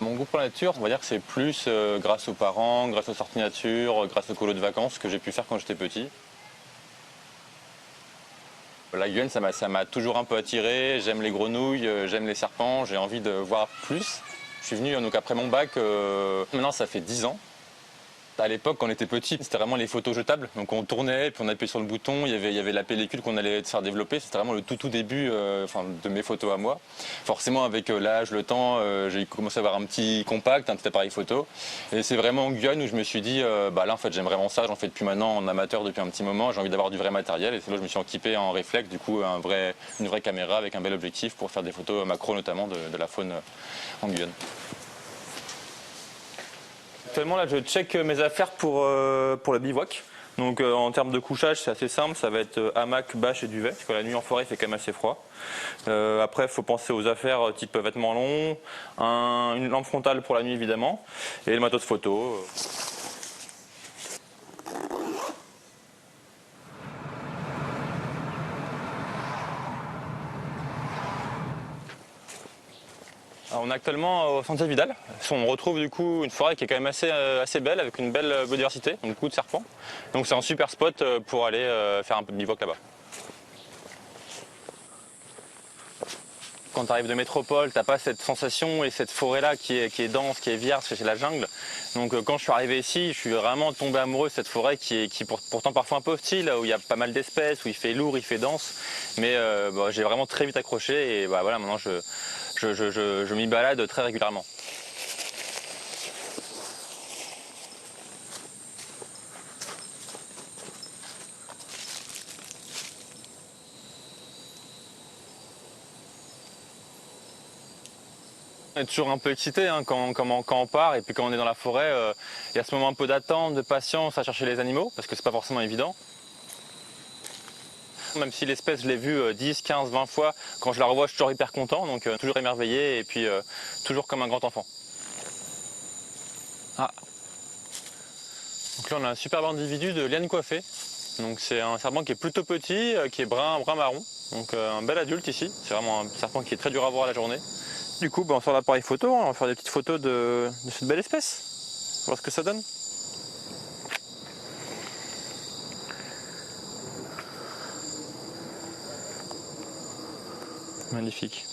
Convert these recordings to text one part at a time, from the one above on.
Mon goût pour la nature, on va dire que c'est plus grâce aux parents, grâce aux sorties nature, grâce aux colos de vacances que j'ai pu faire quand j'étais petit. La Guyane, ça m'a toujours un peu attiré. J'aime les grenouilles, j'aime les serpents, j'ai envie de voir plus. Je suis venu donc après mon bac, maintenant ça fait 10 ans. À l'époque, quand on était petit, c'était vraiment les photos jetables. Donc on tournait, puis on appuyait sur le bouton, il y avait la pellicule qu'on allait se faire développer. C'était vraiment le tout début de mes photos à moi. Forcément, avec l'âge, le temps, j'ai commencé à avoir un petit compact, un petit appareil photo. Et c'est vraiment en Guyane où je me suis dit, là en fait j'aime vraiment ça, j'en fais depuis maintenant en amateur depuis un petit moment, j'ai envie d'avoir du vrai matériel. Et c'est là que je me suis équipé en réflexe, du coup une vraie caméra avec un bel objectif pour faire des photos macro notamment de la faune en Guyane. Actuellement, là, je check mes affaires pour le bivouac. Donc, en termes de couchage, c'est assez simple. Ça va être hamac, bâche et duvet. Parce que la nuit en forêt, il fait quand même assez froid. Après, il faut penser aux affaires type vêtements longs, une lampe frontale pour la nuit, évidemment, et le matos photo. Alors, on est actuellement au Sentier Vidal. On retrouve du coup une forêt qui est quand même assez belle, avec une belle biodiversité, donc beaucoup de serpents. Donc c'est un super spot pour aller faire un peu de bivouac là-bas. Quand tu arrives de métropole, tu n'as pas cette sensation et cette forêt-là qui est dense, qui est vierge, c'est la jungle. Donc quand je suis arrivé ici, je suis vraiment tombé amoureux de cette forêt qui est pourtant parfois un peu hostile, où il y a pas mal d'espèces, où il fait lourd, il fait dense. Mais j'ai vraiment très vite accroché et voilà, maintenant je m'y balade très régulièrement. On est toujours un peu excité quand on part et puis quand on est dans la forêt, il y a ce moment un peu d'attente, de patience à chercher les animaux parce que c'est pas forcément évident. Même si l'espèce je l'ai vue 10, 15, 20 fois, quand je la revois je suis toujours hyper content, donc toujours émerveillé et puis toujours comme un grand enfant. Ah. Donc là on a un superbe individu de liane coiffée. Donc c'est un serpent qui est plutôt petit, qui est brun marron. Donc un bel adulte ici, c'est vraiment un serpent qui est très dur à voir la journée. Du coup, on sort l'appareil photo, on va faire des petites photos de cette belle espèce. On va voir ce que ça donne. Magnifique.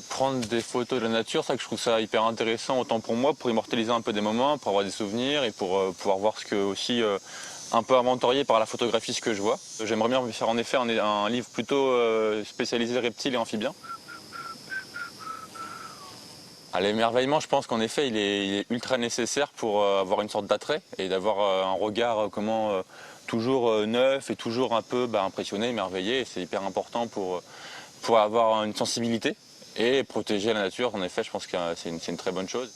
Prendre des photos de la nature, ça que je trouve ça hyper intéressant, autant pour moi, pour immortaliser un peu des moments, pour avoir des souvenirs et pour pouvoir voir ce que aussi un peu inventorié par la photographie ce que je vois. J'aimerais bien faire en effet un livre plutôt spécialisé reptiles et amphibiens. L'émerveillement, je pense qu'en effet, il est ultra nécessaire pour avoir une sorte d'attrait et d'avoir un regard toujours neuf et toujours un peu impressionné, émerveillé. C'est hyper important pour avoir une sensibilité et protéger la nature. En effet, je pense que c'est une très bonne chose.